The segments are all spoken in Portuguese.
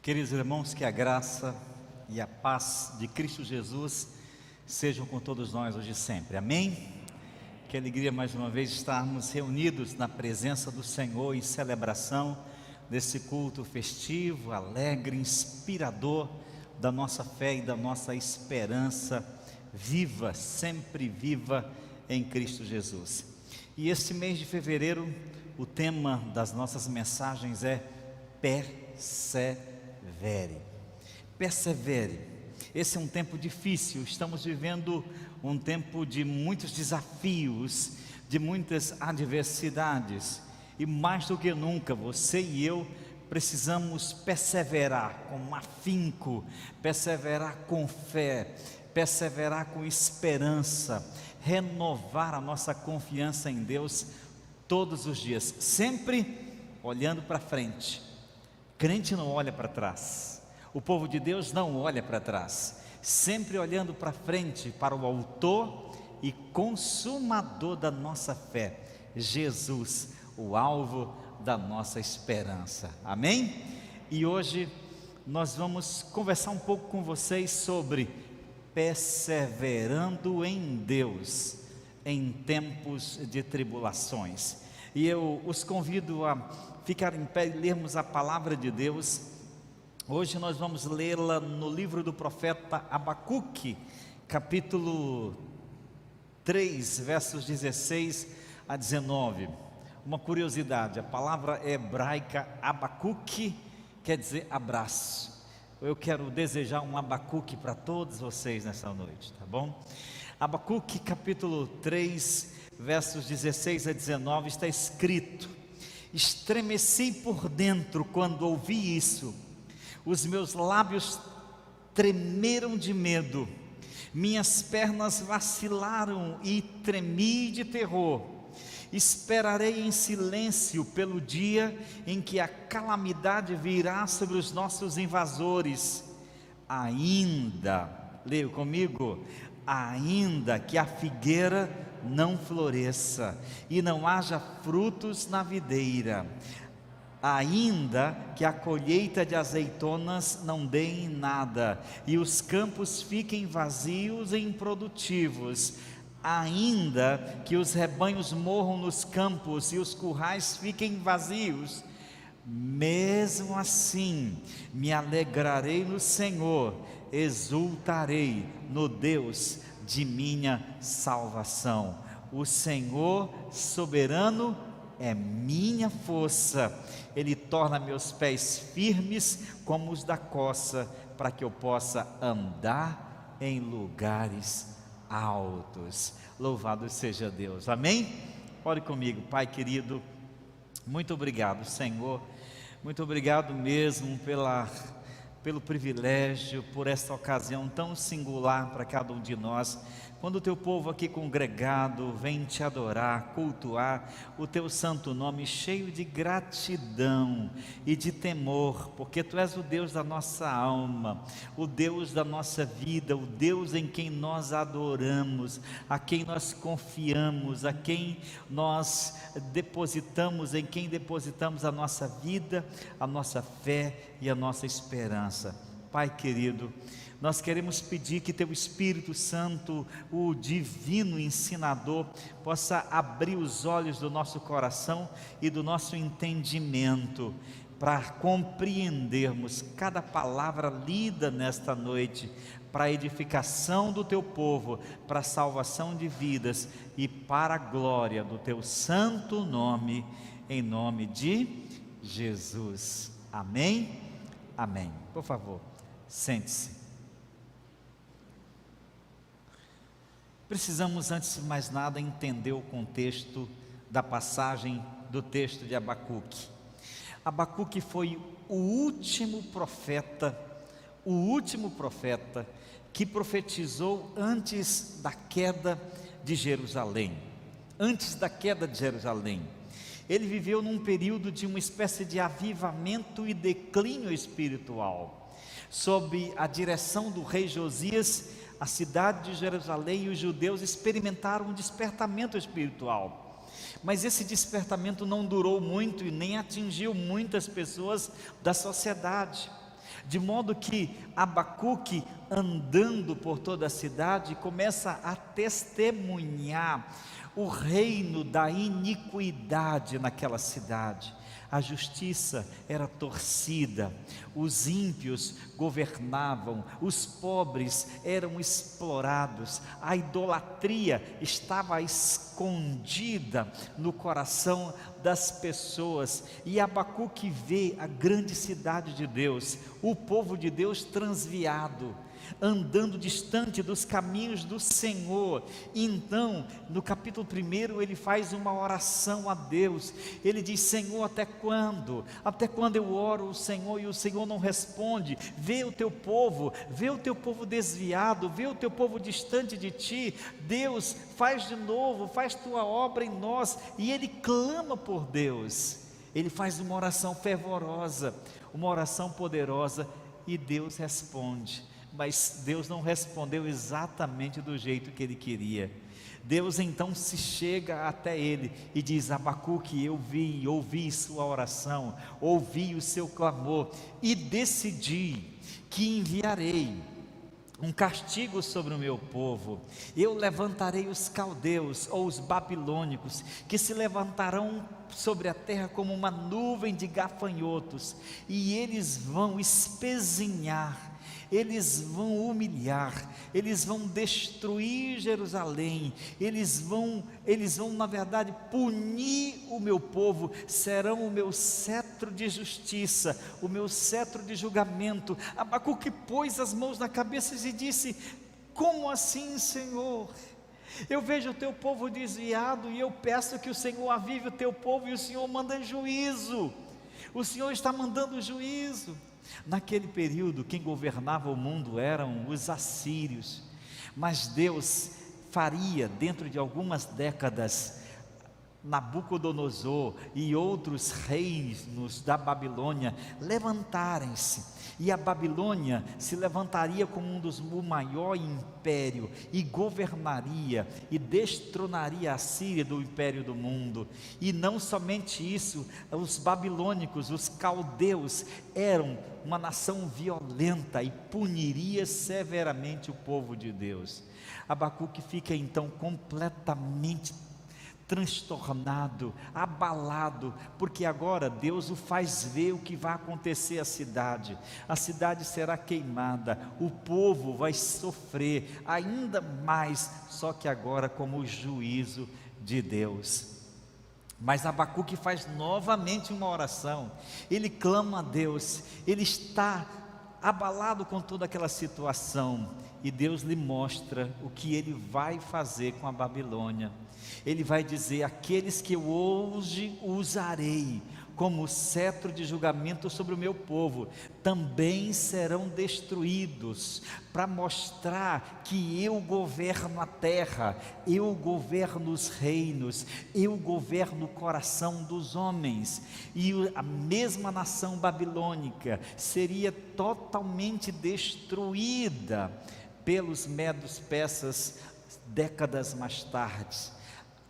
Queridos irmãos, que a graça e a paz de Cristo Jesus sejam com todos nós hoje e sempre, amém? Que alegria mais uma vez estarmos reunidos na presença do Senhor em celebração desse culto festivo, alegre, inspirador da nossa fé e da nossa esperança viva, sempre viva em Cristo Jesus. E este mês de fevereiro, o tema das nossas mensagens é persevere. Persevere. Esse é um tempo difícil, estamos vivendo um tempo de muitos desafios, de muitas adversidades, e mais do que nunca, você e eu precisamos perseverar com afinco, perseverar com fé, perseverar com esperança, renovar a nossa confiança em Deus todos os dias, sempre olhando para frente. Crente não olha para trás, o povo de Deus não olha para trás, sempre olhando para frente, para o autor e consumador da nossa fé, Jesus, o alvo da nossa esperança, amém? E hoje nós vamos conversar um pouco com vocês sobre perseverando em Deus em tempos de tribulações. E eu os convido a ficar em pé e lermos a palavra de Deus. Hoje nós vamos lê-la no livro do profeta Abacuque, capítulo 3, versos 16 a 19. Uma curiosidade, a palavra hebraica Abacuque quer dizer abraço. Eu quero desejar um Abacuque para todos vocês nessa noite, tá bom? Abacuque capítulo 3, versos 16 a 19, está escrito: estremeci por dentro quando ouvi isso, os meus lábios tremeram de medo, minhas pernas vacilaram e tremi de terror. Esperarei em silêncio pelo dia em que a calamidade virá sobre os nossos invasores. Ainda, leia comigo, ainda que a figueira não floresça e não haja frutos na videira, ainda que a colheita de azeitonas não dê em nada e os campos fiquem vazios e improdutivos, ainda que os rebanhos morram nos campos e os currais fiquem vazios, mesmo assim me alegrarei no Senhor, exultarei no Deus de minha salvação. O Senhor soberano é minha força, Ele torna meus pés firmes como os da coça, para que eu possa andar em lugares altos. Louvado seja Deus, amém? Ore comigo. Pai querido, muito obrigado, Senhor, muito obrigado mesmo pelo privilégio, por esta ocasião tão singular para cada um de nós, quando o teu povo aqui congregado vem te adorar, cultuar o teu santo nome, cheio de gratidão e de temor, porque tu és o Deus da nossa alma, o Deus da nossa vida, o Deus em quem nós adoramos, a quem nós confiamos, a quem nós depositamos, em quem depositamos a nossa vida, a nossa fé e a nossa esperança. Pai querido, nós queremos pedir que teu Espírito Santo, o divino ensinador, possa abrir os olhos do nosso coração e do nosso entendimento, para compreendermos cada palavra lida nesta noite, para a edificação do teu povo, para a salvação de vidas e para a glória do teu santo nome, em nome de Jesus, amém? Amém. Por favor, sente-se. Precisamos, antes de mais nada, entender o contexto da passagem do texto de Abacuque. Abacuque foi o último profeta que profetizou antes da queda de Jerusalém. Antes da queda de Jerusalém, ele viveu num período de uma espécie de avivamento e declínio espiritual. Sob a direção do rei Josias, a cidade de Jerusalém e os judeus experimentaram um despertamento espiritual. Mas esse despertamento não durou muito e nem atingiu muitas pessoas da sociedade. de modo que Abacuque, andando por toda a cidade, começa a testemunhar o reino da iniquidade naquela cidade. A justiça era torcida, os ímpios governavam, os pobres eram explorados, a idolatria estava escondida no coração das pessoas. E Abacuque vê a grande cidade de Deus, o povo de Deus transviado, andando distante dos caminhos do Senhor. Então, no capítulo 1, ele faz uma oração a Deus. Ele diz: Senhor, até quando? Até quando eu oro ao Senhor e o Senhor não responde? Vê o teu povo desviado, vê o teu povo distante de ti. Deus, faz de novo, faz tua obra em nós. E ele clama por Deus. Ele faz uma oração fervorosa, uma oração poderosa, e Deus responde. Mas Deus não respondeu exatamente do jeito que ele queria. Deus então se chega até ele e diz: Abacuque, ouvi sua oração, ouvi o seu clamor, e decidi que enviarei um castigo sobre o meu povo. Eu levantarei os caldeus ou os babilônicos, que se levantarão sobre a terra como uma nuvem de gafanhotos, e eles vão espezinhar, eles vão humilhar, eles vão destruir Jerusalém, eles vão na verdade punir o meu povo, serão o meu cetro de justiça, o meu cetro de julgamento. Abacuque pôs as mãos na cabeça e disse: como assim, Senhor? Eu vejo o teu povo desviado e eu peço que o Senhor avive o teu povo, e o Senhor manda juízo. O Senhor está mandando juízo. Naquele período, quem governava o mundo eram os assírios, mas Deus faria, dentro de algumas décadas, Nabucodonosor e outros reinos da Babilônia levantarem-se, e a Babilônia se levantaria como o maior império, e governaria e destronaria a Síria do império do mundo. E não somente isso, os babilônicos, os caldeus, eram uma nação violenta e puniria severamente o povo de Deus. Abacuque fica então completamente transtornado, abalado, porque agora Deus o faz ver o que vai acontecer à cidade. A cidade será queimada, o povo vai sofrer ainda mais, só que agora como o juízo de Deus. Mas Abacuque faz novamente uma oração, ele clama a Deus, ele está abalado com toda aquela situação, e Deus lhe mostra o que ele vai fazer com a Babilônia. Ele vai dizer: aqueles que eu hoje usarei como cetro de julgamento sobre o meu povo, também serão destruídos, para mostrar que eu governo a terra, eu governo os reinos, eu governo o coração dos homens. E a mesma nação babilônica seria totalmente destruída pelos medos persas décadas mais tarde.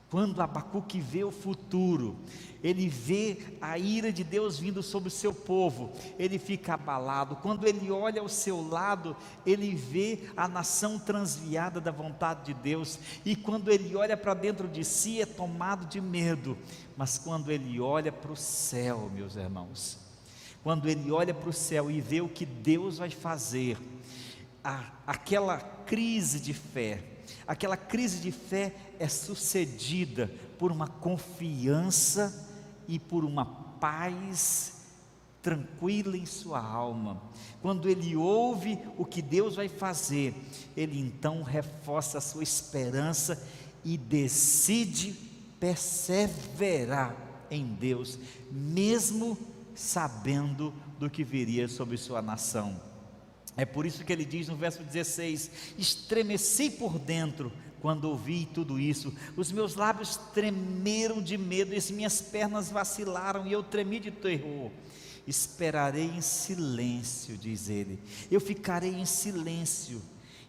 Quando Abacuque vê o futuro, ele vê a ira de Deus vindo sobre o seu povo, ele fica abalado. Quando ele olha ao seu lado, ele vê a nação transviada da vontade de Deus, e quando ele olha para dentro de si, é tomado de medo. Mas quando ele olha para o céu, meus irmãos, quando ele olha para o céu e vê o que Deus vai fazer, aquela crise de fé é sucedida por uma confiança e por uma paz tranquila em sua alma. Quando ele ouve o que Deus vai fazer, ele então reforça a sua esperança e decide perseverar em Deus, mesmo sabendo do que viria sobre sua nação. É por isso que ele diz no verso 16: estremeci por dentro quando ouvi tudo isso, os meus lábios tremeram de medo, e as minhas pernas vacilaram, e eu tremi de terror. Esperarei em silêncio, diz ele, eu ficarei em silêncio,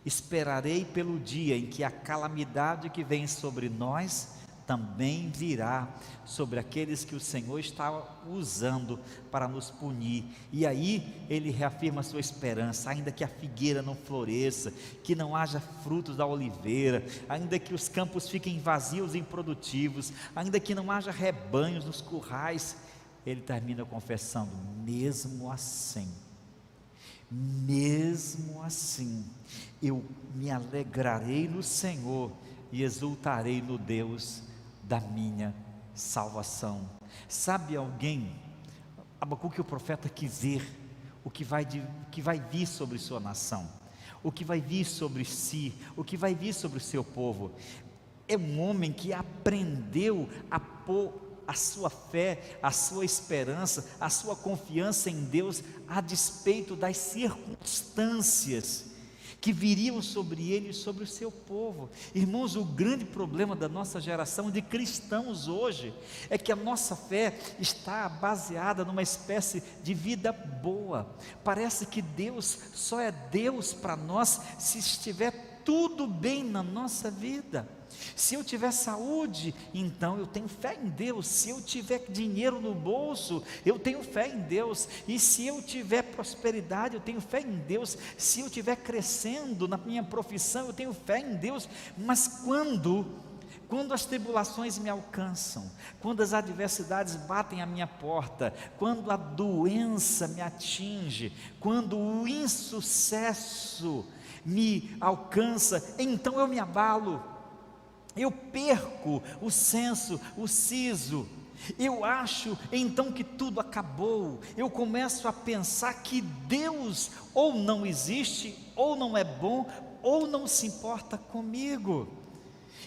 esperarei pelo dia em que a calamidade que vem sobre nós também virá sobre aqueles que o Senhor está usando para nos punir. E aí ele reafirma a sua esperança: ainda que a figueira não floresça, que não haja frutos da oliveira, ainda que os campos fiquem vazios e improdutivos, ainda que não haja rebanhos nos currais, ele termina confessando: mesmo assim, eu me alegrarei no Senhor e exultarei no Deus da minha salvação. Sabe alguém, Abacuque o profeta quis ver o que vai vir sobre sua nação, o que vai vir sobre si, o que vai vir sobre o seu povo. É um homem que aprendeu a pôr a sua fé, a sua esperança, a sua confiança em Deus, a despeito das circunstâncias que viriam sobre ele e sobre o seu povo. Irmãos, o grande problema da nossa geração de cristãos hoje é que a nossa fé está baseada numa espécie de vida boa. Parece que Deus só é Deus para nós se estiver tudo bem na nossa vida. Se eu tiver saúde, então eu tenho fé em Deus. Se eu tiver dinheiro no bolso, eu tenho fé em Deus. E se eu tiver prosperidade, eu tenho fé em Deus. Se eu estiver crescendo na minha profissão, eu tenho fé em Deus. Mas quando as tribulações me alcançam, quando as adversidades batem à minha porta, quando a doença me atinge, quando o insucesso me alcança, então eu me abalo. Eu perco o senso, o siso. Eu acho então que tudo acabou. Eu começo a pensar que Deus ou não existe, ou não é bom, ou não se importa comigo.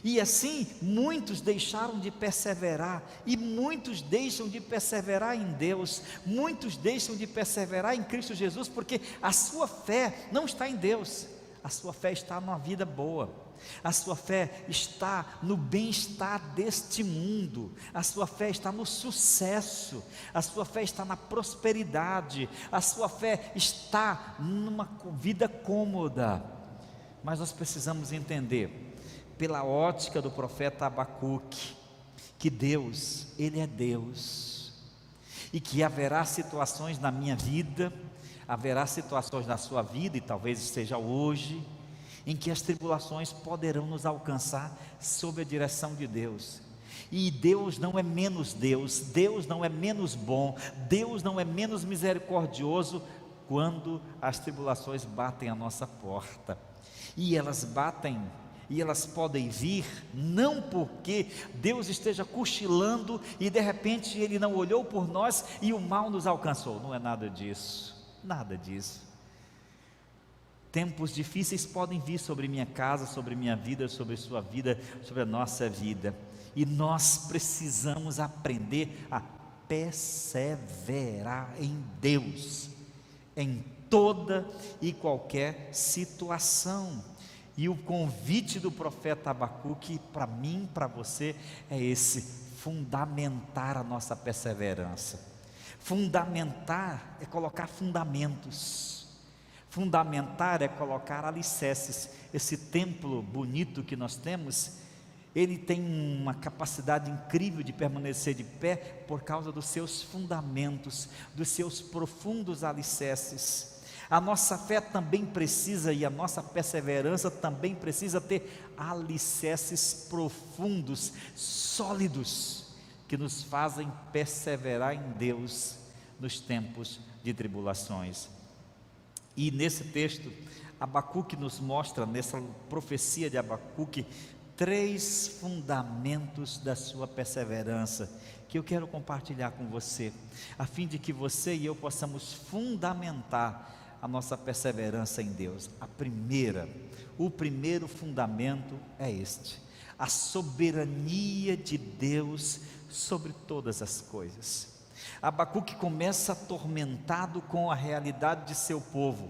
E assim muitos deixaram de perseverar, e muitos deixam de perseverar em Deus, muitos deixam de perseverar em Cristo Jesus, porque a sua fé não está em Deus, a sua fé está numa vida boa. A sua fé está no bem-estar deste mundo, a sua fé está no sucesso, a sua fé está na prosperidade, a sua fé está numa vida cômoda. Mas nós precisamos entender, pela ótica do profeta Abacuque, que Deus, Ele é Deus, e que haverá situações na minha vida, haverá situações na sua vida, e talvez esteja hoje, em que as tribulações poderão nos alcançar sob a direção de Deus. E Deus não é menos Deus, Deus não é menos bom, Deus não é menos misericordioso quando as tribulações batem à nossa porta. E elas batem, e elas podem vir, não porque Deus esteja cochilando e de repente Ele não olhou por nós e o mal nos alcançou. Não é nada disso, nada disso. Tempos difíceis podem vir sobre minha casa, sobre minha vida, sobre sua vida, sobre a nossa vida. E nós precisamos aprender a perseverar em Deus, em toda e qualquer situação. E o convite do profeta Abacuque para mim, para você, é esse: fundamentar a nossa perseverança. Fundamentar é colocar fundamentos. Fundamentar é colocar alicerces. Esse templo bonito que nós temos, ele tem uma capacidade incrível de permanecer de pé por causa dos seus fundamentos, dos seus profundos alicerces. A nossa fé também precisa, e a nossa perseverança também precisa ter alicerces profundos, sólidos, que nos fazem perseverar em Deus nos tempos de tribulações. E nesse texto, Abacuque nos mostra, nessa profecia de Abacuque, 3 fundamentos da sua perseverança, que eu quero compartilhar com você, a fim de que você e eu possamos fundamentar a nossa perseverança em Deus. O primeiro fundamento é este: a soberania de Deus sobre todas as coisas. Abacuque começa atormentado com a realidade de seu povo,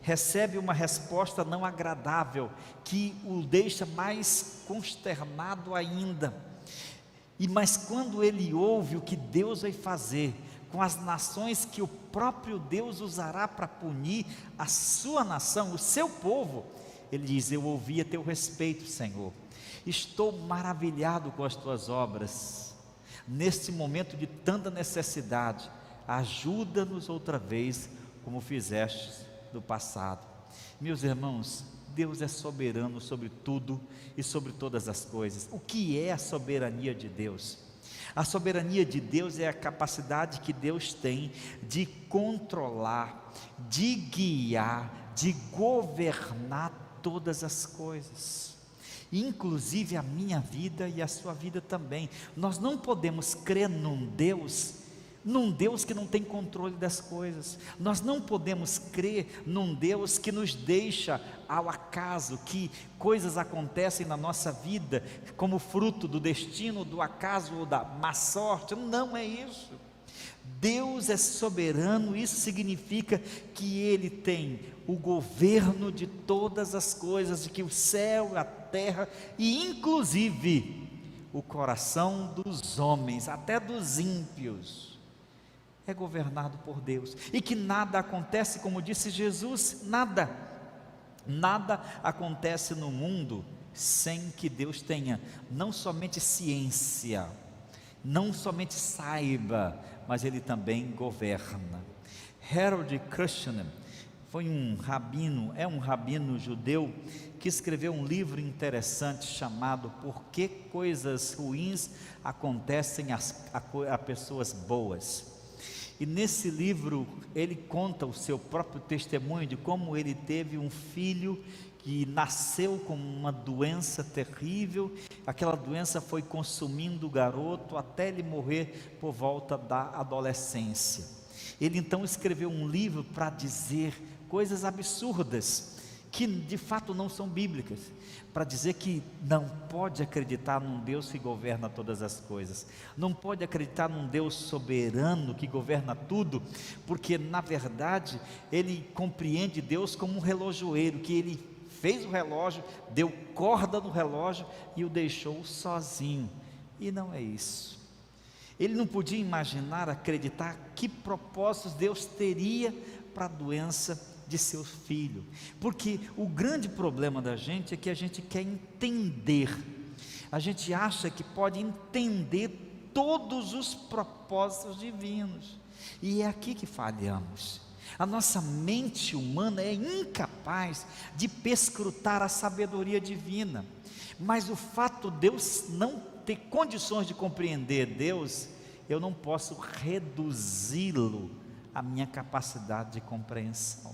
recebe uma resposta não agradável, que o deixa mais consternado ainda. Mas quando ele ouve o que Deus vai fazer com as nações que o próprio Deus usará para punir a sua nação, o seu povo, ele diz: eu ouvi a teu respeito, Senhor, Estou maravilhado com as tuas obras. Neste momento de tanta necessidade, ajuda-nos outra vez, como fizeste no passado. Meus irmãos, Deus é soberano sobre tudo e sobre todas as coisas. O que é a soberania de Deus? A soberania de Deus é a capacidade que Deus tem de controlar, de guiar, de governar todas as coisas, inclusive a minha vida e a sua vida também. Nós não podemos crer num Deus que não tem controle das coisas. Nós não podemos crer num Deus que nos deixa ao acaso, que coisas acontecem na nossa vida como fruto do destino, do acaso ou da má sorte. Não é isso. Deus é soberano. Isso significa que Ele tem o governo de todas as coisas, de que o céu, a terra e inclusive o coração dos homens, até dos ímpios, é governado por Deus, e que nada acontece, como disse Jesus, nada acontece no mundo sem que Deus tenha não somente ciência, não somente saiba, mas Ele também governa. Harold Kushner foi um rabino judeu que escreveu um livro interessante chamado Por que Coisas Ruins Acontecem a Pessoas Boas. E nesse livro ele conta o seu próprio testemunho de como ele teve um filho que nasceu com uma doença terrível. Aquela doença foi consumindo o garoto até ele morrer por volta da adolescência. Ele então escreveu um livro para dizer coisas absurdas, que de fato não são bíblicas, para dizer que não pode acreditar num Deus que governa todas as coisas, não pode acreditar num Deus soberano que governa tudo, porque na verdade ele compreende Deus como um relojoeiro, que ele fez o relógio, deu corda no relógio e o deixou sozinho, e não é isso. Ele não podia imaginar, acreditar que propósitos Deus teria para a doença de seu filho, porque o grande problema da gente é que a gente quer entender, a gente acha que pode entender todos os propósitos divinos, e é aqui que falhamos. A nossa mente humana é incapaz de perscrutar a sabedoria divina, mas o fato de Deus não ter condições de compreender Deus, eu não posso reduzi-lo à minha capacidade de compreensão.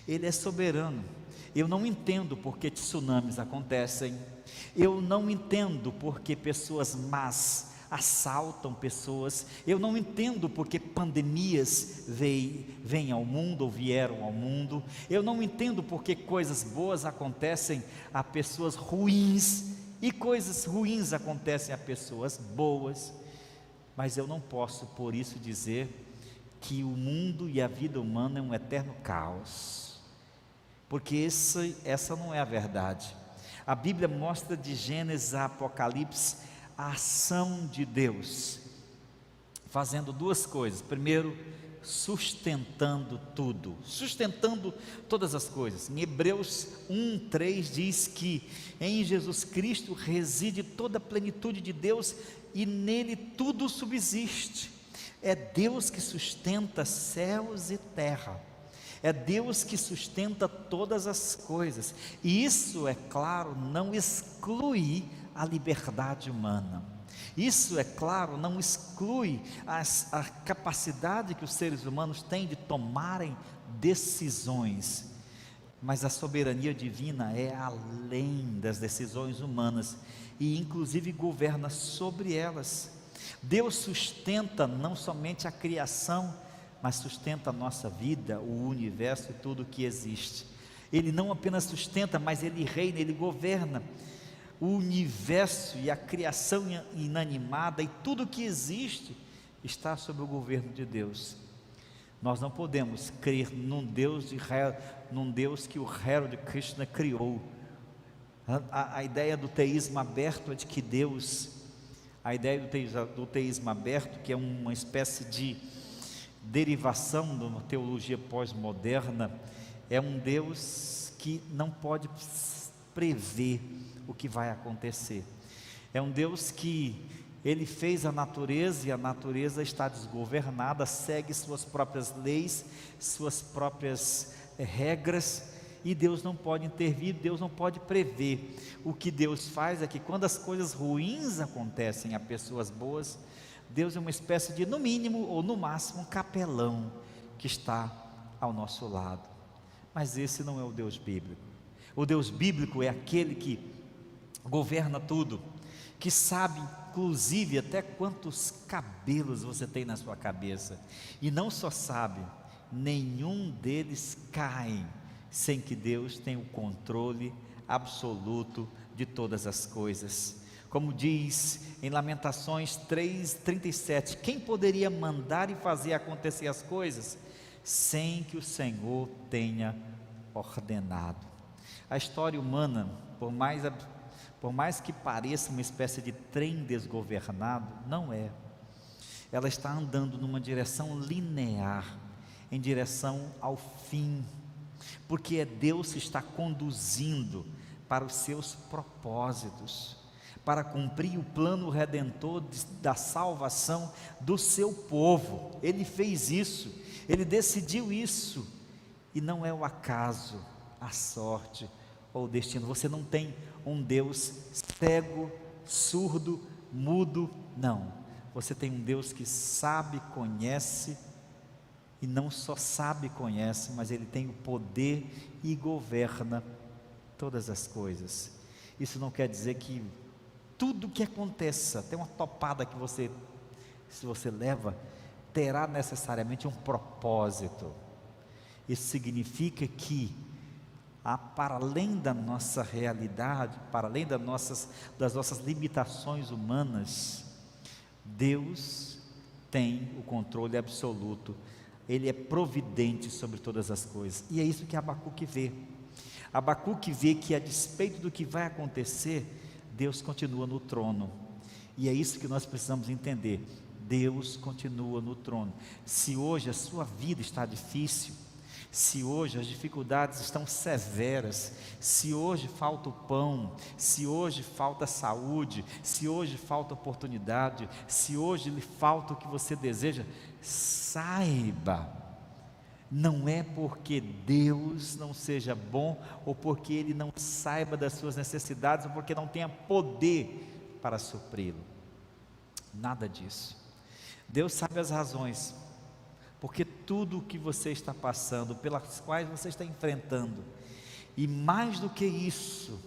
Ele é soberano. Eu não entendo porque tsunamis acontecem, eu não entendo porque pessoas más assaltam pessoas, eu não entendo porque pandemias vêm ao mundo ou vieram ao mundo, eu não entendo porque coisas boas acontecem a pessoas ruins e coisas ruins acontecem a pessoas boas, mas eu não posso por isso dizer que o mundo e a vida humana é um eterno caos, porque essa não é a verdade. A Bíblia mostra de Gênesis a Apocalipse a ação de Deus, fazendo duas coisas. Primeiro, sustentando tudo, sustentando todas as coisas. Em Hebreus 1:3 diz que em Jesus Cristo reside toda a plenitude de Deus e nele tudo subsiste. É Deus que sustenta céus e terra, é Deus que sustenta todas as coisas, e isso, é claro, não exclui a liberdade humana, isso, é claro, não exclui a capacidade que os seres humanos têm de tomarem decisões, mas a soberania divina é além das decisões humanas, e inclusive governa sobre elas. Deus sustenta não somente a criação, mas sustenta a nossa vida, o universo e tudo o que existe. Ele não apenas sustenta, mas Ele reina, Ele governa. O universo e a criação inanimada e tudo o que existe está sob o governo de Deus. Nós não podemos crer num Deus que o Harold Krishna criou. A ideia do teísmo aberto é de que Deus, a ideia do teísmo aberto, que é uma espécie de derivação de teologia pós-moderna, é um Deus que não pode prevê o que vai acontecer. É um Deus que Ele fez a natureza e a natureza está desgovernada, segue suas próprias leis, suas próprias regras, e Deus não pode intervir, Deus não pode prever. O que Deus faz é que quando as coisas ruins acontecem a pessoas boas, Deus é uma espécie de, no mínimo ou no máximo, um capelão que está ao nosso lado. Mas esse não é o Deus bíblico. O Deus bíblico é aquele que governa tudo, que sabe inclusive até quantos cabelos você tem na sua cabeça, e não só sabe, nenhum deles cai sem que Deus tenha o controle absoluto de todas as coisas. Como diz em Lamentações 3:37, quem poderia mandar e fazer acontecer as coisas sem que o Senhor tenha ordenado? A história humana, por mais que pareça uma espécie de trem desgovernado, não é. Ela está andando numa direção linear, em direção ao fim, porque é Deus que está conduzindo para os seus propósitos, para cumprir o plano redentor da salvação do seu povo. Ele fez isso, Ele decidiu isso, e não é o acaso, a sorte ou o destino. Você não tem um Deus cego, surdo, mudo, não. Você tem um Deus que sabe, conhece, e não só sabe e conhece, mas Ele tem o poder e governa todas as coisas. Isso não quer dizer que tudo que aconteça, tem uma topada que você, se você leva, terá necessariamente um propósito. Isso significa que para além da nossa realidade, para além das nossas limitações humanas, Deus tem o controle absoluto, Ele é providente sobre todas as coisas, e é isso que Abacuque vê. Abacuque vê que, a despeito do que vai acontecer, Deus continua no trono, e é isso que nós precisamos entender. Deus continua no trono. Se hoje a sua vida está difícil, se hoje as dificuldades estão severas, se hoje falta o pão, se hoje falta saúde, se hoje falta oportunidade, se hoje lhe falta o que você deseja, saiba, não é porque Deus não seja bom, ou porque Ele não saiba das suas necessidades, ou porque não tenha poder para supri-lo. Nada disso. Deus sabe as razões, porque tudo o que você está passando, pelas quais você está enfrentando, e mais do que isso,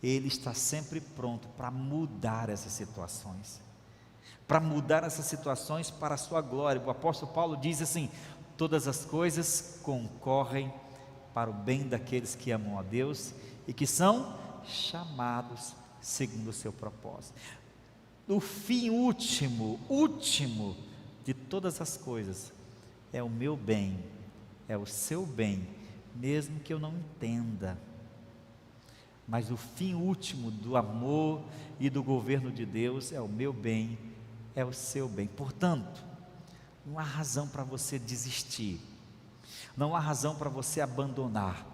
Ele está sempre pronto para mudar essas situações, para a sua glória. O apóstolo Paulo diz assim: todas as coisas concorrem para o bem daqueles que amam a Deus e que são chamados segundo o seu propósito. O fim último de todas as coisas é o meu bem, é o seu bem, mesmo que eu não entenda. Mas o fim último do amor e do governo de Deus é o meu bem, é o seu bem. Portanto, não há razão para você desistir, não há razão para você abandonar.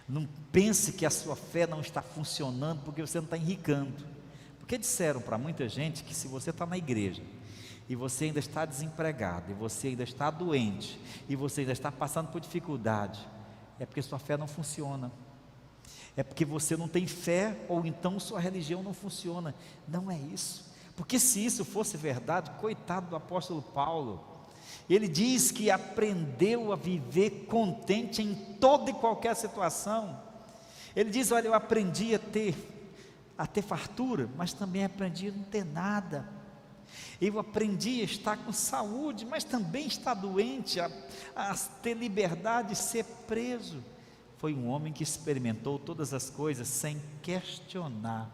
Não pense que a sua fé não está funcionando porque você não está enricando. Porque disseram para muita gente que se você está na igreja e você ainda está desempregado, e você ainda está doente, e você ainda está passando por dificuldade, é porque sua fé não funciona, é porque você não tem fé, ou então sua religião não funciona. Não é isso, porque se isso fosse verdade, coitado do apóstolo Paulo, ele diz que aprendeu a viver contente em toda e qualquer situação. Ele diz: olha, eu aprendi a ter fartura, mas também aprendi a não ter nada. Eu aprendi a estar com saúde, mas também estar doente, a ter liberdade, ser preso. Foi um homem que experimentou todas as coisas sem questionar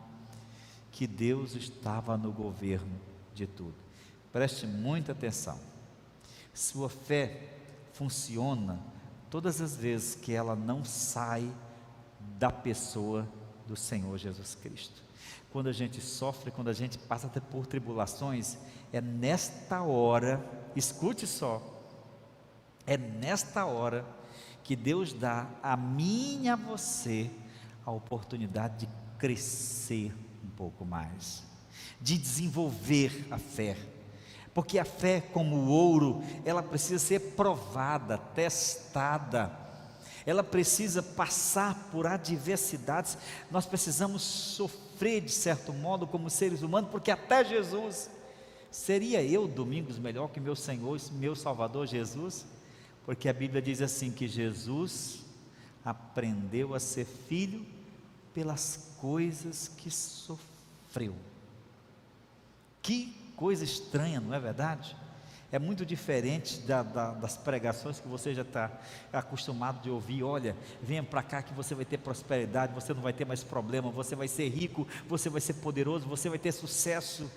que Deus estava no governo de tudo. Preste muita atenção. Sua fé funciona todas as vezes que ela não sai da pessoa do Senhor Jesus Cristo. Quando a gente sofre, quando a gente passa por tribulações, é nesta hora, escute só, é nesta hora que Deus dá a mim e a você a oportunidade de crescer um pouco mais, de desenvolver a fé, porque a fé, como o ouro, ela precisa ser provada, testada, ela precisa passar por adversidades, nós precisamos sofrer de certo modo como seres humanos, porque até Jesus, seria eu, Domingos, melhor que meu Senhor e meu Salvador Jesus? Porque a Bíblia diz assim, que Jesus aprendeu a ser filho pelas coisas que sofreu. Que coisa estranha, não é verdade? É muito diferente das pregações que você já está acostumado de ouvir. Olha, venha para cá que você vai ter prosperidade, você não vai ter mais problema, você vai ser rico, você vai ser poderoso, você vai ter sucesso.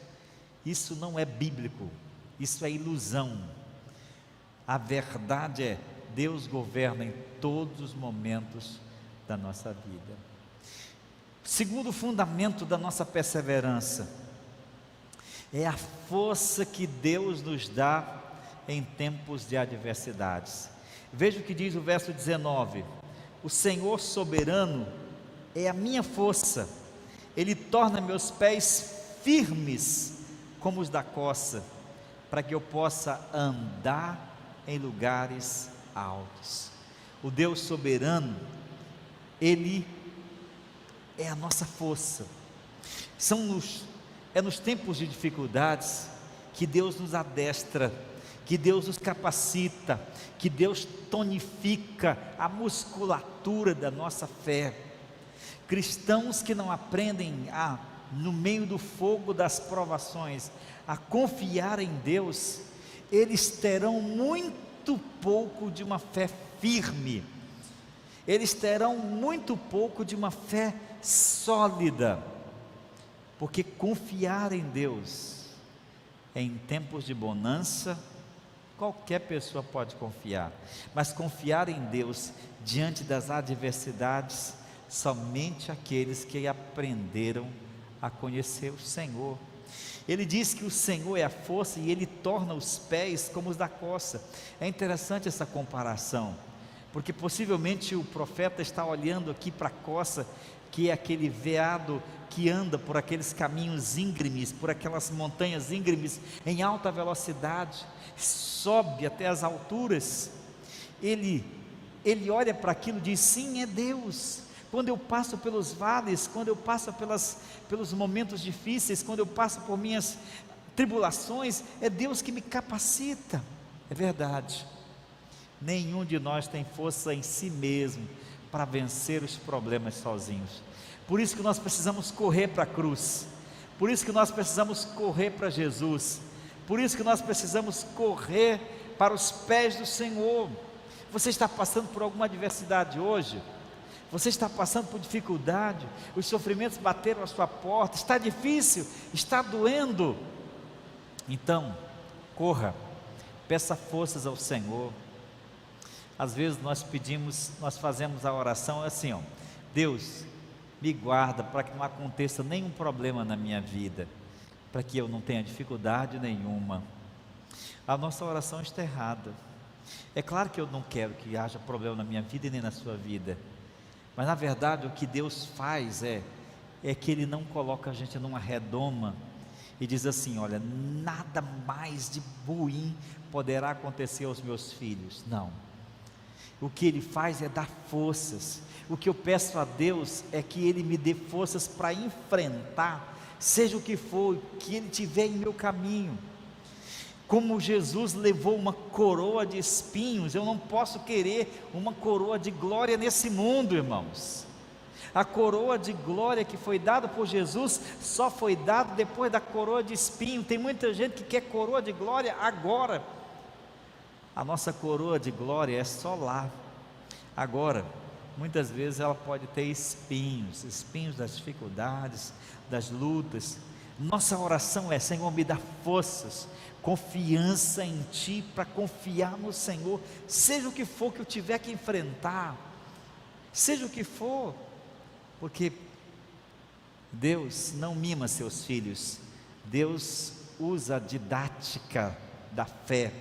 Isso não é bíblico, isso é ilusão. A verdade é, Deus governa em todos os momentos da nossa vida. Segundo fundamento da nossa perseverança, é a força que Deus nos dá em tempos de adversidades. Veja o que diz o verso 19: o Senhor soberano é a minha força, Ele torna meus pés firmes como os da coça, para que eu possa andar em lugares altos. O Deus soberano, Ele é a nossa força. É nos tempos de dificuldades que Deus nos adestra, que Deus nos capacita, que Deus tonifica a musculatura da nossa fé. Cristãos que não aprendem no meio do fogo das provações, a confiar em Deus, eles terão muito pouco de uma fé firme, eles terão muito pouco de uma fé sólida, porque confiar em Deus, em tempos de bonança, qualquer pessoa pode confiar, mas confiar em Deus diante das adversidades, somente aqueles que aprenderam a conhecer o Senhor. Ele diz que o Senhor é a força e Ele torna os pés como os da coça. É interessante essa comparação, porque possivelmente o profeta está olhando aqui para a coça, que é aquele veado que anda por aqueles caminhos íngremes, por aquelas montanhas íngremes, em alta velocidade, sobe até as alturas. Ele olha para aquilo e diz: sim, é Deus. Quando eu passo pelos vales, quando eu passo pelos momentos difíceis, quando eu passo por minhas tribulações, é Deus que me capacita. É verdade, nenhum de nós tem força em si mesmo para vencer os problemas sozinhos. Por isso que nós precisamos correr para a cruz, por isso que nós precisamos correr para Jesus, por isso que nós precisamos correr para os pés do Senhor. Você está passando por alguma adversidade hoje? Você está passando por dificuldade? Os sofrimentos bateram à sua porta, está difícil, está doendo? Então, corra, peça forças ao Senhor. Às vezes nós fazemos a oração assim, Deus, me guarda para que não aconteça nenhum problema na minha vida, para que eu não tenha dificuldade nenhuma. A nossa oração está errada. É claro que eu não quero que haja problema na minha vida e nem na sua vida, mas na verdade o que Deus faz é que Ele não coloca a gente numa redoma e diz assim: olha, nada mais de ruim poderá acontecer aos meus filhos. Não, o que Ele faz é dar forças. O que eu peço a Deus é que Ele me dê forças para enfrentar, seja o que for, que Ele tiver em meu caminho. Como Jesus levou uma coroa de espinhos, eu não posso querer uma coroa de glória nesse mundo, irmãos. A coroa de glória que foi dada por Jesus, só foi dada depois da coroa de espinho. Tem muita gente que quer coroa de glória agora. A nossa coroa de glória é só lá. Agora, muitas vezes ela pode ter espinhos das dificuldades, das lutas. Nossa oração é: Senhor, me dá forças, confiança em Ti, para confiar no Senhor, seja o que for que eu tiver que enfrentar, seja o que for, porque Deus não mima seus filhos. Deus usa a didática da fé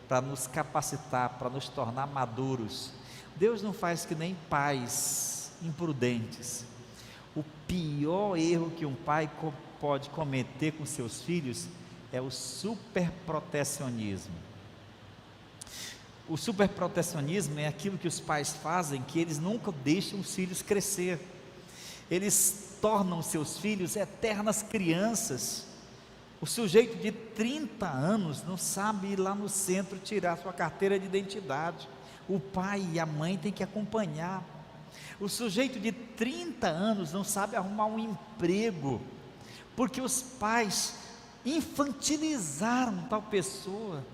para nos capacitar, para nos tornar maduros. Deus não faz que nem pais imprudentes. O pior erro que um pai pode cometer com seus filhos é o superprotecionismo. O superprotecionismo é aquilo que os pais fazem, que eles nunca deixam os filhos crescer. Eles tornam seus filhos eternas crianças. O sujeito de 30 anos não sabe ir lá no centro tirar sua carteira de identidade. O pai e a mãe têm que acompanhar. O sujeito de 30 anos não sabe arrumar um emprego, porque os pais infantilizaram tal pessoa.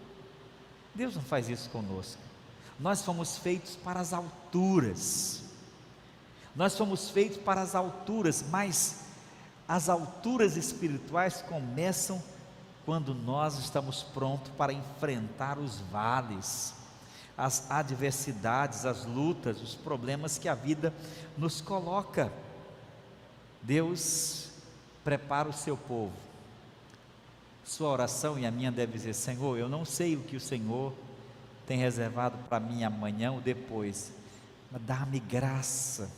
Deus não faz isso conosco. Nós fomos feitos para as alturas. Nós fomos feitos para as alturas, mas as alturas espirituais começam quando nós estamos prontos para enfrentar os vales, as adversidades, as lutas, os problemas que a vida nos coloca. Deus prepara o seu povo. Sua oração e a minha deve dizer: Senhor, eu não sei o que o Senhor tem reservado para mim amanhã ou depois, mas dá-me graça,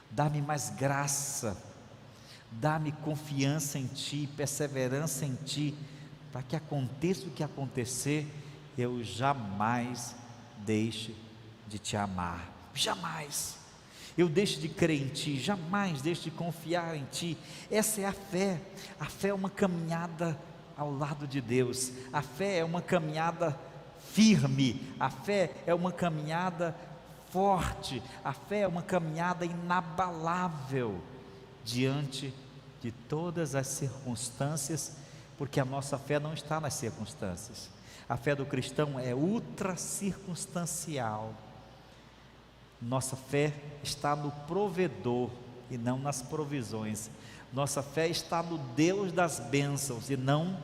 dá-me mais graça, dá-me confiança em Ti, perseverança em Ti, para que aconteça o que acontecer, eu jamais deixe de Te amar, jamais. Eu deixo de crer em Ti, jamais deixo de confiar em Ti. Essa é a fé. A fé é uma caminhada ao lado de Deus. A fé é uma caminhada firme. A fé é uma caminhada forte. A fé é uma caminhada inabalável diante de todas as circunstâncias, porque a nossa fé não está nas circunstâncias. A fé do cristão é ultra circunstancial. Nossa fé está no provedor e não nas provisões. Nossa fé está no Deus das bênçãos e não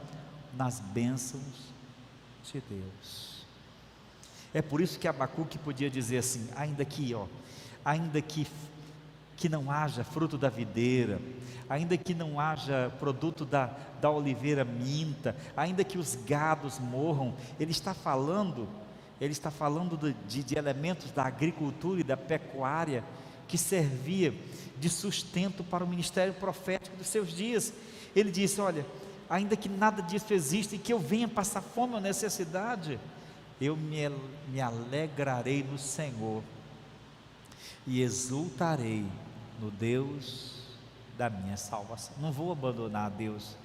nas bênçãos de Deus. É por isso que Abacuque podia dizer assim: ainda que não haja fruto da videira, ainda que não haja produto da oliveira minta, ainda que os gados morram, ele está falando de elementos da agricultura e da pecuária que servia de sustento para o ministério profético dos seus dias. Ele disse: olha, ainda que nada disso exista e que eu venha passar fome ou necessidade, eu me alegrarei no Senhor e exultarei no Deus da minha salvação. Não vou abandonar a Deus.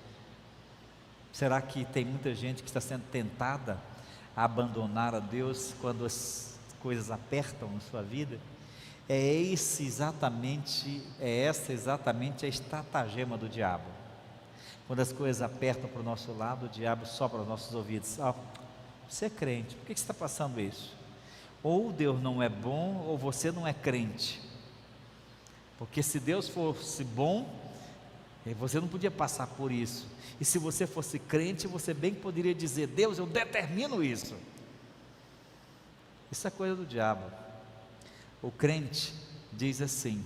Será que tem muita gente que está sendo tentada a abandonar a Deus quando as coisas apertam na sua vida? É essa exatamente a estratagema do diabo. Quando as coisas apertam para o nosso lado, o diabo sopra nos nossos ouvidos: você é crente, por que você está passando isso? Ou Deus não é bom, ou você não é crente. Porque se Deus fosse bom, você não podia passar por isso. E se você fosse crente, você bem poderia dizer: Deus, eu determino isso. Isso é coisa do diabo. O crente diz assim: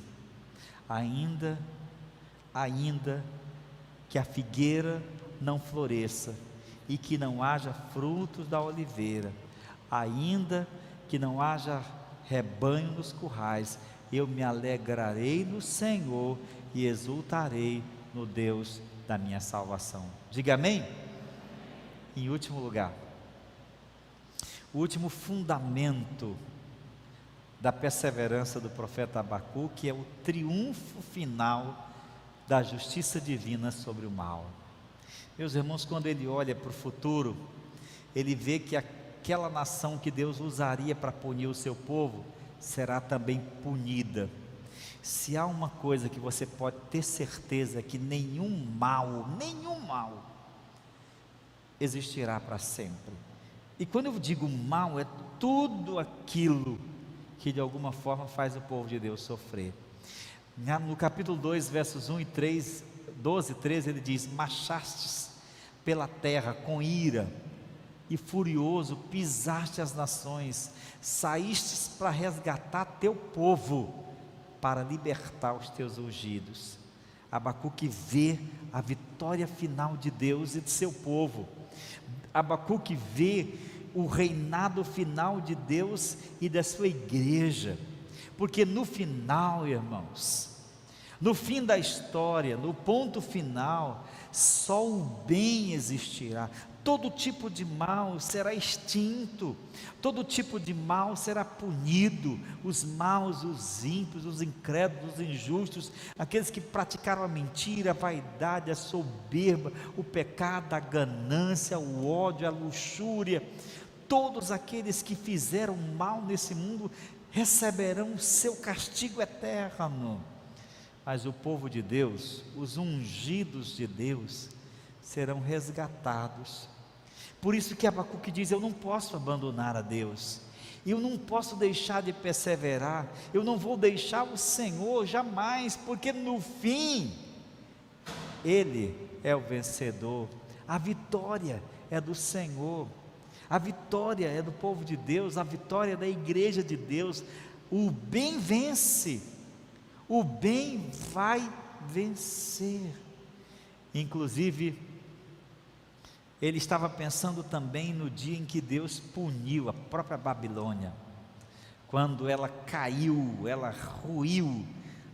ainda que a figueira não floresça e que não haja frutos da oliveira, ainda que não haja rebanho nos currais, eu me alegrarei no Senhor e exultarei no Deus da minha salvação. Diga amém? Em último lugar, o último fundamento da perseverança do profeta Abacuque é o triunfo final da justiça divina sobre o mal. Meus irmãos, quando ele olha para o futuro, ele vê que aquela nação que Deus usaria para punir o seu povo será também punida. Se há uma coisa que você pode ter certeza, é que nenhum mal existirá para sempre. E quando eu digo mal, é tudo aquilo que de alguma forma faz o povo de Deus sofrer. No capítulo 2, versos 1 e 3, 12 e 13, ele diz: marchastes pela terra com ira e furioso pisaste as nações, saístes para resgatar teu povo, para libertar os teus ungidos. Abacuque vê a vitória final de Deus e de seu povo. Abacuque vê o reinado final de Deus e da sua igreja. porque no final, irmãos, no fim da história, no ponto final, só o bem existirá. Todo tipo de mal será extinto, todo tipo de mal será punido, os maus, os ímpios, os incrédulos, os injustos, aqueles que praticaram a mentira, a vaidade, a soberba, o pecado, a ganância, o ódio, a luxúria, todos aqueles que fizeram mal nesse mundo receberão o seu castigo eterno. Mas o povo de Deus, os ungidos de Deus, serão resgatados. Por isso que Abacuque diz: eu não posso abandonar a Deus, eu não posso deixar de perseverar, eu não vou deixar o Senhor jamais, porque no fim, Ele é o vencedor, a vitória é do Senhor, a vitória é do povo de Deus, a vitória é da igreja de Deus. O bem vence, o bem vai vencer. Inclusive, ele estava pensando também no dia em que Deus puniu a própria Babilônia, quando ela caiu, ela ruiu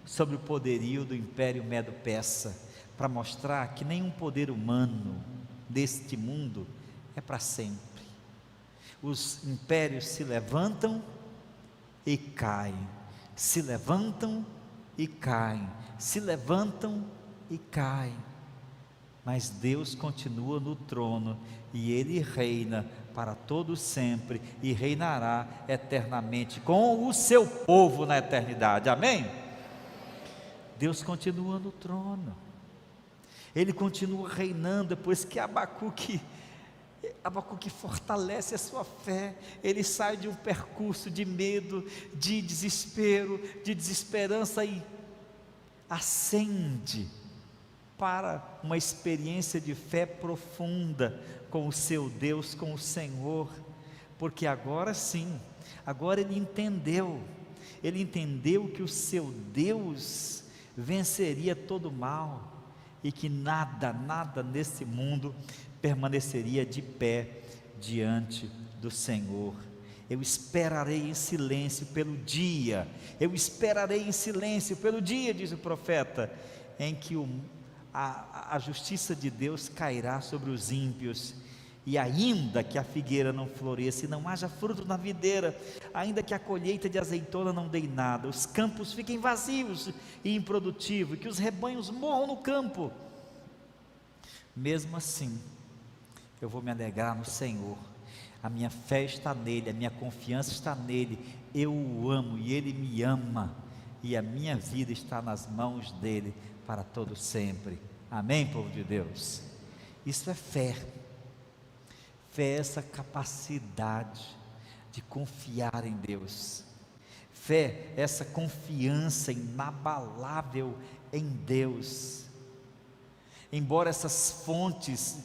sobre o poderio do Império Medo-Persa, para mostrar que nenhum poder humano deste mundo é para sempre. Os impérios se levantam e caem, se levantam e caem, se levantam e caem, mas Deus continua no trono e Ele reina para todo sempre e reinará eternamente com o seu povo na eternidade, amém? Deus continua no trono, Ele continua reinando. Depois que Abacuque fortalece a sua fé, ele sai de um percurso de medo, de desespero, de desesperança e ascende para uma experiência de fé profunda com o seu Deus, com o Senhor, porque agora sim, agora ele entendeu que o seu Deus venceria todo o mal e que nada nesse mundo permaneceria de pé diante do Senhor. Eu esperarei em silêncio pelo dia, diz o profeta, em que a justiça de Deus cairá sobre os ímpios, e ainda que a figueira não floresça e não haja fruto na videira, ainda que a colheita de azeitona não dê nada, os campos fiquem vazios e improdutivos, que os rebanhos morram no campo, mesmo assim, eu vou me alegrar no Senhor, a minha fé está nele, a minha confiança está nele, eu o amo e ele me ama, e a minha vida está nas mãos dele para todo sempre, amém, povo de Deus? Isso é fé. Fé é essa capacidade de confiar em Deus, fé é essa confiança inabalável em Deus, embora essas fontes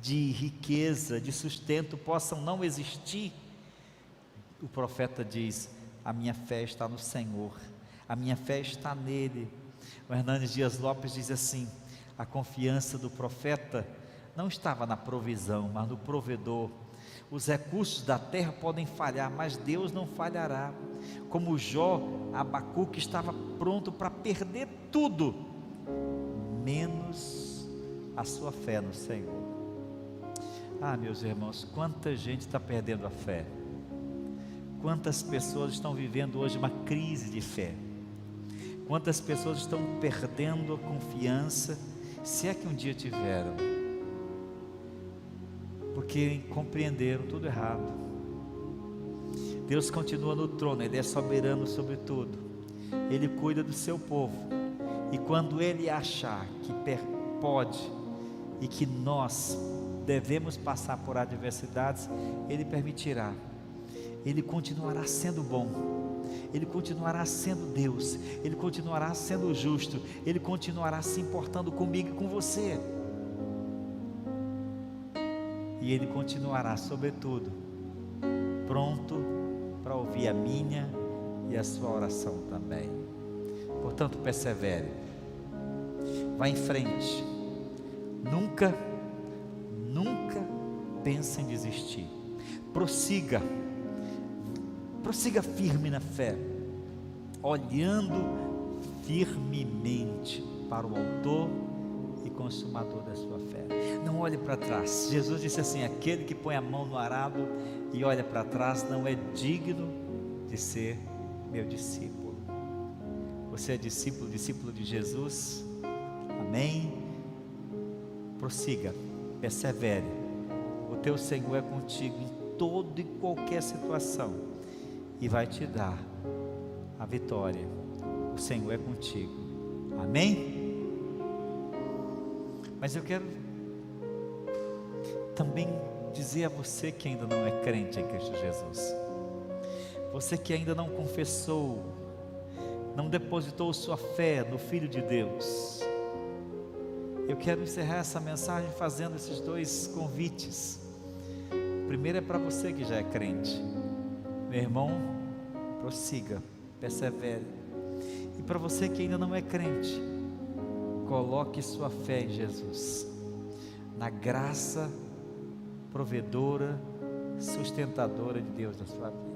de riqueza, de sustento possam não existir, o profeta diz: a minha fé está no Senhor, a minha fé está nele. O Hernandes Dias Lopes diz assim: a confiança do profeta não estava na provisão, mas no provedor. Os recursos da terra podem falhar, mas Deus não falhará. Como Jó, Abacuque estava pronto para perder tudo, menos a sua fé no Senhor. Ah, meus irmãos, quanta gente está perdendo a fé, quantas pessoas estão vivendo hoje uma crise de fé, quantas pessoas estão perdendo a confiança, se é que um dia tiveram, porque compreenderam tudo errado. Deus continua no trono, Ele é soberano sobre tudo, Ele cuida do seu povo, e quando Ele achar que pode, e que nós devemos passar por adversidades, Ele permitirá. Ele continuará sendo bom, Ele continuará sendo Deus, Ele continuará sendo justo, Ele continuará se importando comigo e com você, e Ele continuará, sobretudo, pronto para ouvir a minha e a sua oração também. Portanto, persevere, vá em frente, nunca pense em desistir, prossiga firme na fé, olhando firmemente para o autor e consumador da sua fé. Não olhe para trás. Jesus disse assim: aquele que põe a mão no arado e olha para trás não é digno de ser meu discípulo. Você é discípulo de Jesus? Amém? Prossiga, persevere. O teu Senhor é contigo em toda e qualquer situação e vai te dar a vitória. O Senhor é contigo. Amém? Mas eu quero também dizer a você que ainda não é crente em Cristo Jesus, você que ainda não confessou, não depositou sua fé no Filho de Deus, eu quero encerrar essa mensagem fazendo esses dois convites. O primeiro é para você que já é crente. Meu irmão, prossiga, persevere. E para você que ainda não é crente, coloque sua fé em Jesus, na graça provedora, sustentadora de Deus na sua vida.